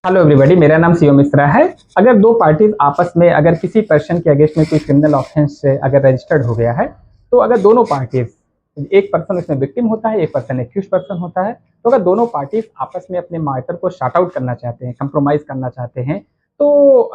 Hello everybody, मेरा नाम शिवम मिश्रा है। अगर दो पार्टीज आपस में अगर किसी पर्सन के अगेंस्ट में कोई क्रिमिनल ऑफेंस अगर रजिस्टर्ड हो गया है, तो अगर दोनों पार्टीज, एक पर्सन उसमें विक्टिम होता है, एक पर्सन एक्यूज पर्सन होता है, तो अगर दोनों पार्टीज आपस में अपने मैटर को शॉर्ट आउट करना चाहते हैं, कंप्रोमाइज करना चाहते हैं, तो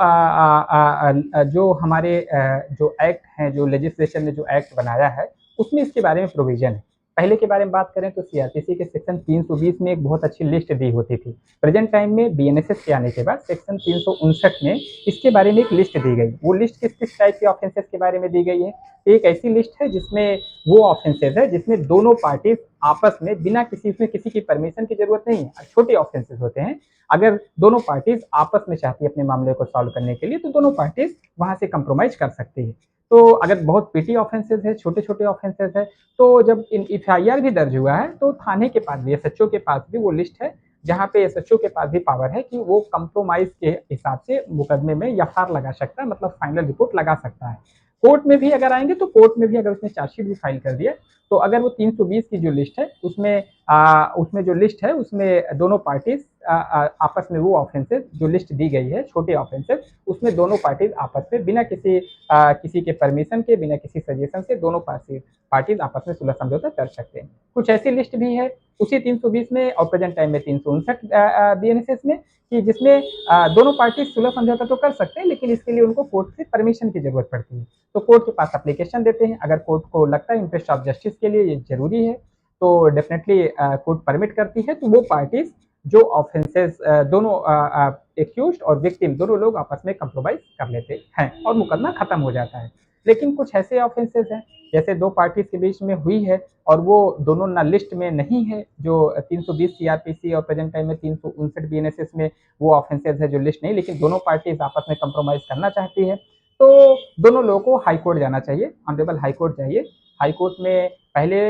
जो हमारे जो एक्ट हैं, जो लेजिस्लेशन ने जो एक्ट बनाया है, उसमें इसके बारे में प्रोविजन है। पहले के बारे में बात करें तो सीआरपीसी के सेक्शन 320 में एक बहुत अच्छी लिस्ट दी होती थी। प्रेजेंट टाइम में बीएनएसएस के आने के बाद सेक्शन 359 में इसके बारे में एक लिस्ट दी गई। वो लिस्ट किस किस टाइप के ऑफेंसेस के बारे में दी गई है? एक ऐसी लिस्ट है जिसमें वो ऑफेंसेस है जिसमें दोनों पार्टीज आपस में बिना किसी की परमिशन की जरूरत नहीं है। छोटे ऑफेंसेस होते हैं। अगर दोनों पार्टीज आपस में चाहती है अपने मामले को सॉल्व करने के लिए, तो दोनों पार्टीज वहां से कंप्रोमाइज कर सकती है। तो अगर बहुत पेटी ऑफेंसेस है, छोटे छोटे ऑफेंसेस है, तो जब इन एफआईआर भी दर्ज हुआ है, तो थाने के पास भी, एसएचओ के पास भी वो लिस्ट है, जहाँ पे एसएचओ के पास भी पावर है कि वो कंप्रोमाइज के हिसाब से मुकदमे में एफआईआर लगा सकता है, मतलब फाइनल रिपोर्ट लगा सकता है। कोर्ट में भी अगर आएंगे, तो कोर्ट में भी अगर उसने चार्जशीट भी फाइल कर दिया, तो अगर वो 320 की जो लिस्ट है उसमें जो लिस्ट है उसमें दोनों पार्टीज आपस में वो ऑफेंसेस जो लिस्ट दी गई है, छोटे ऑफेंसेस, उसमें दोनों पार्टीज आपस में बिना किसी के परमिशन के, बिना किसी सजेशन से दोनों पार्टीज आपस में सुलह समझौता कर सकते हैं। कुछ ऐसी लिस्ट भी है उसी 320 में और प्रेजेंट टाइम में 359 बीएनएसएस में, कि जिसमें दोनों पार्टी सुलह समझौता तो कर सकते हैं, लेकिन इसके लिए उनको कोर्ट से परमिशन की जरूरत पड़ती है। तो कोर्ट के पास एप्लीकेशन देते हैं। अगर कोर्ट को लगता है इंटरेस्ट ऑफ जस्टिस के लिए ये जरूरी है, तो डेफिनेटली कोर्ट परमिट करती है, तो वो पार्टीज जो ऑफेंसेस दोनों एक्यूज और विक्टिम दोनों लोग आपस में कंप्रोमाइज कर लेते हैं और मुकदमा खत्म हो जाता है। लेकिन कुछ ऐसे ऑफेंसेस हैं, जैसे दो पार्टीज के बीच में हुई है और वो दोनों ना लिस्ट में नहीं है, जो 320 सीआरपीसी और प्रेजेंट टाइम में 359 बीएनएसएस में वो ऑफेंसेस है जो लिस्ट नहीं, लेकिन दोनों पार्टीज आपस में कंप्रोमाइज करना चाहती है, तो दोनों लोगों को हाई कोर्ट जाना चाहिए, ऑनरेबल हाई कोर्ट जाइए। हाई कोर्ट में पहले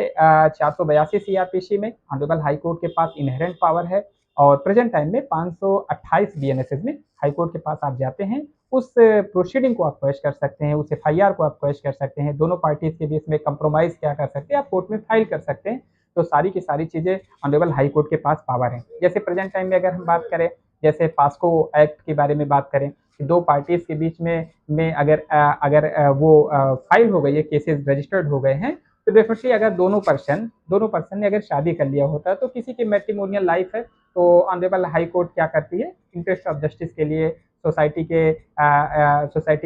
482 सीआरपीसी में ऑनरेबल हाई कोर्ट के पास इनहेरेंट पावर है, और प्रेजेंट टाइम में 528 बीएनएसएस में हाई कोर्ट के पास आप जाते हैं, उस प्रोसीडिंग को आप क्वेश्चन कर सकते हैं, उस एफआईआर को आप क्वेश्चन कर सकते हैं, दोनों पार्टीज के बीच में कंप्रोमाइज क्या कर सकते हैं, आप कोर्ट में फाइल कर सकते हैं। तो सारी की सारी चीजें ऑनरेबल हाई कोर्ट के पास पावर है। जैसे प्रेजेंट टाइम में अगर हम बात करें, जैसे पास्को एक्ट के बारे में बात करें, कि दो पार्टीज के बीच में अगर वो फाइल हो गई है, केसेस रजिस्टर्ड हो गए हैं, तो डेफिनेटली अगर दोनों पर्सन ने अगर शादी कर लिया होता है, तो किसी की मैट्रिमोनियल लाइफ है, तो ऑनरेबल हाई कोर्ट क्या करती है, इंटरेस्ट ऑफ जस्टिस के लिए, सोसाइटी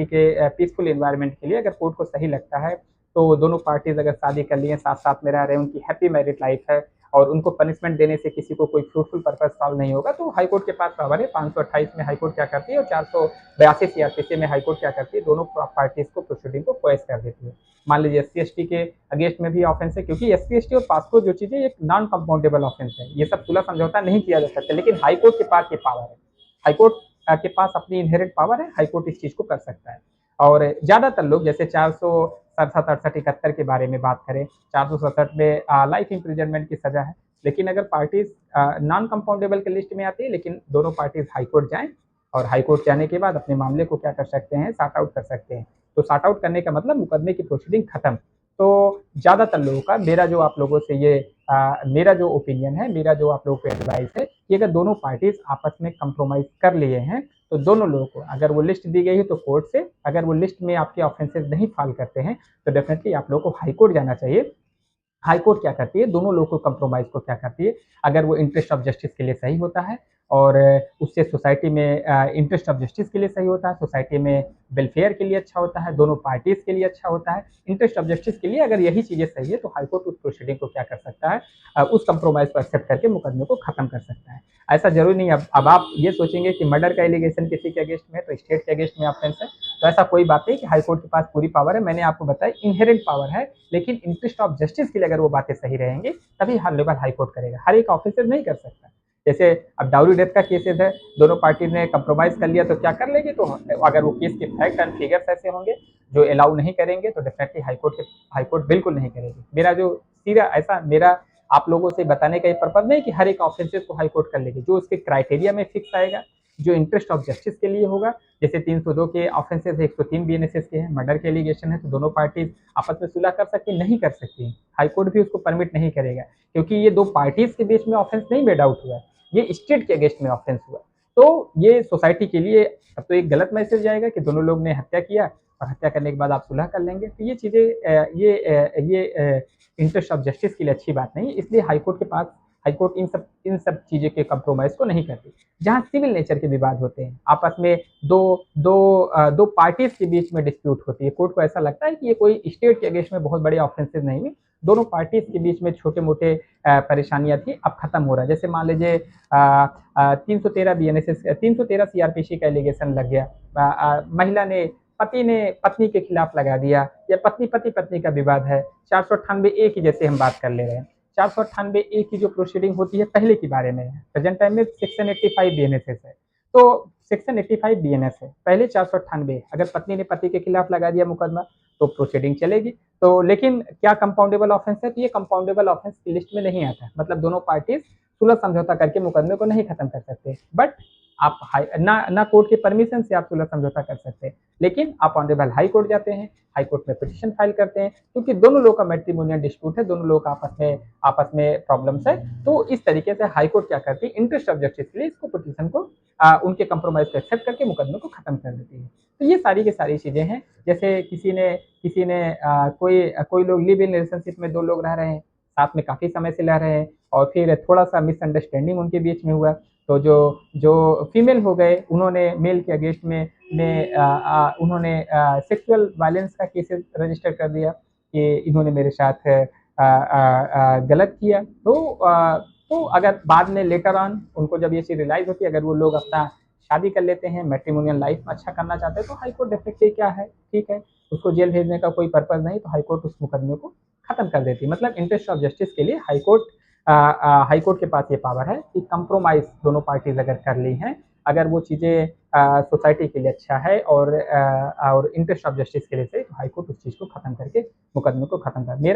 के पीसफुल इन्वायरमेंट के लिए, अगर कोर्ट को सही लगता है, तो दोनों पार्टीज अगर शादी कर लिए, साथ साथ में रह रहे हैं, उनकी हैप्पी मैरिड लाइफ है, और उनको पनिशमेंट देने से किसी को कोई फ्रूटफुल पर्पज सॉल्व नहीं होगा, तो हाईकोर्ट के पास पावर है। 528 में हाईकोर्ट क्या करती है और 482 सीआरपीसी में हाईकोर्ट क्या करती है, दोनों पार्टीज को प्रोसीडिंग को क्वेश कर देती है। मान लीजिए एससी एसटी के अगेंस्ट में भी ऑफेंस है, क्योंकि एससी एसटी और पास्को जो चीजें एक नॉन कंपाउंडेबल ऑफेंस है, ये सब सुलह समझौता नहीं किया जा सकता, लेकिन हाईकोर्ट के पास ये पावर है। हाईकोर्ट के पास अपनी इनहेरेंट पावर है, हाईकोर्ट इस चीज को कर सकता है। और ज्यादातर लोग, जैसे 467, 68, 71 के बारे में बात करें, 467 में लाइफ इम्प्रिजनमेंट की सजा है, लेकिन अगर पार्टीज नॉन कंपाउंडेबल के लिस्ट में आती है, लेकिन दोनों पार्टीज हाईकोर्ट जाएं, और हाईकोर्ट जाने के बाद अपने मामले को क्या कर सकते हैं, सॉर्ट आउट कर सकते हैं। तो सॉर्ट आउट करने का मतलब मुकदमे की प्रोसीडिंग खत्म। तो ज्यादातर लोगों का, मेरा जो आप लोगों से ये मेरा जो ओपिनियन है, मेरा जो आप लोगों को एडवाइस है, कि अगर दोनों पार्टीज आपस में कंप्रोमाइज कर लिए हैं, तो दोनों लोगों को, अगर वो लिस्ट दी गई है तो कोर्ट से, अगर वो लिस्ट में आपके ऑफेंसेस नहीं फाइल करते हैं, तो डेफिनेटली आप लोगों को हाईकोर्ट जाना चाहिए। हाई कोर्ट क्या करती है, दोनों लोगों को कंप्रोमाइज को क्या करती है, अगर वो इंटरेस्ट ऑफ जस्टिस के लिए सही होता है, और उससे सोसाइटी में इंटरेस्ट ऑफ जस्टिस के लिए सही होता है, सोसाइटी में वेलफेयर के लिए अच्छा होता है, दोनों पार्टीज के लिए अच्छा होता है, इंटरेस्ट ऑफ जस्टिस के लिए अगर यही चीजें सही है, तो हाईकोर्ट उस प्रोसीडिंग को क्या कर सकता है, उस कंप्रोमाइज को एक्सेप्ट करके मुकदमे को खत्म कर सकता है। ऐसा जरूरी नहीं। अब आप ये सोचेंगे कि मर्डर का एलिगेशन किसी के अगेंस्ट में, तो स्टेट के अगेंस्ट में ऑफेंस है, तो ऐसा कोई बात नहीं कि हाईकोर्ट के पास पूरी पावर है। मैंने आपको बताया इनहेरेंट पावर है, लेकिन इंटरेस्ट ऑफ जस्टिस के लिए अगर वो बातें सही रहेंगी, तभी हर लेवल हाईकोर्ट करेगा, हर एक ऑफिसर नहीं कर सकता। जैसे अब डाउरी डेथ का केसेस है, दोनों पार्टी ने कंप्रोमाइज कर लिया, तो क्या कर लेगी, तो अगर वो केस के फैक्ट एंड फिगर्स ऐसे होंगे जो अलाउ नहीं करेंगे, तो डेफिनेटली हाईकोर्ट बिल्कुल नहीं करेगी। मेरा जो सीधा ऐसा मेरा आप लोगों से बताने का ये पर्पज नहीं कि हर एक ऑफेंसेस को हाईकोर्ट कर लेगी, जो उसके क्राइटेरिया में फिक्स आएगा, जो इंटरेस्ट ऑफ जस्टिस के लिए होगा। जैसे 302 के ऑफेंसेस है, 103 बीएनएसएस के हैं, मर्डर के एलिगेशन है, तो दोनों पार्टीज आपस में सुलह कर सकती, नहीं कर सकती, हाईकोर्ट भी उसको परमिट नहीं करेगा, क्योंकि ये दो पार्टीज के बीच में ऑफेंस नहीं मेड आउट हुआ है, ये स्टेट के अगेंस्ट में ऑफेंस हुआ। तो ये सोसाइटी के लिए अब तो एक गलत मैसेज जाएगा कि दोनों लोग ने हत्या किया और हत्या करने के बाद आप सुलह कर लेंगे। तो ये चीज़ें ये इंटरेस्ट ऑफ जस्टिस के लिए अच्छी बात नहीं है। इसलिए हाई कोर्ट इन सब चीज़ों के कंप्रोमाइज़ को नहीं करती। जहाँ सिविल नेचर के विवाद होते हैं, आपस में दो दो पार्टीज़ के बीच में डिस्प्यूट होती है। कोर्ट को ऐसा लगता है कि ये कोई स्टेट के अगेंस्ट में बहुत बड़े ऑफेंसेस नहीं है, दोनों पार्टीज़ के बीच में छोटे-मोटे परेशानियाँ थी, अब खत्म हो रहा है। जैसे मान लीजिए 313 बीएनएसएस 313 सीआरपीसी का एलिगेशन लग गया। महिला ने पति ने पत्नी के खिलाफ लगा दिया, या पति-पत्नी का विवाद है। 498 ए की जैसे हम बात कर ले रहे हैं। 498 ए की जो प्रोसीडिंग होती है पहले के बारे में है, प्रेजेंट टाइम में सेक्शन 85 बीएनएसएस है। तो सेक्शन 85 बीएनएस है, पहले 498 अगर पत्नी ने पति के खिलाफ लगा दिया मुकदमा तो प्रोसीडिंग चलेगी। तो लेकिन क्या कंपाउंडेबल ऑफेंस है? तो ये कंपाउंडेबल ऑफेंस की लिस्ट में नहीं आता, मतलब दोनों पार्टीज सुलह समझौता करके मुकदमे को नहीं खत्म कर सकते। बट आप ना कोर्ट के परमिशन से आप सुलह समझौता कर सकते हैं, लेकिन आप ऑनरेबल हाई कोर्ट जाते हैं, हाई कोर्ट में पिटिशन फाइल करते हैं, क्योंकि दोनों लोग का मैट्रिमोनियल डिस्प्यूट है, दोनों लोग आपस में प्रॉब्लम्स है। तो इस तरीके से हाई कोर्ट क्या करती है, इंटरेस्ट ऑफ जस्टिस के लिए इसको पिटिशन को उनके कंप्रोमाइज को एक्सेप्ट करके मुकदमे को खत्म कर देती है। तो ये सारी की सारी चीज़ें हैं। जैसे किसी ने कोई लोग लिव इन रिलेशनशिप में दो लोग रह रहे हैं, साथ में काफ़ी समय से रह रहे हैं, और फिर थोड़ा-सा मिसअंडरस्टैंडिंग उनके बीच में हुआ, तो जो फीमेल हो गए उन्होंने मेल के अगेंस्ट में उन्होंने सेक्सुअल वायलेंस का केसेस रजिस्टर कर दिया कि इन्होंने मेरे साथ गलत किया। तो अगर बाद में लेटर ऑन उनको जब ये चीज़ रियलाइज़ होती है, अगर वो लोग अपना शादी कर लेते हैं, मैट्रिमोनियल लाइफ में अच्छा करना चाहते हैं, तो हाई कोर्ट डेफिनेटली क्या है, ठीक है, उसको जेल भेजने का कोई पर्पज़ नहीं, तो हाई कोर्ट उस मुकदमे को खत्म कर देती है। मतलब इंटरेस्ट ऑफ जस्टिस के लिए हाई कोर्ट के पास ये पावर है कि कंप्रोमाइज़ दोनों पार्टीज़ अगर कर ली हैं, अगर वो चीज़ें सोसाइटी के लिए अच्छा है और इंटरेस्ट ऑफ जस्टिस के लिए सही, तो हाई कोर्ट उस चीज़ को खत्म करके मुकदमे को खत्म कर मेरा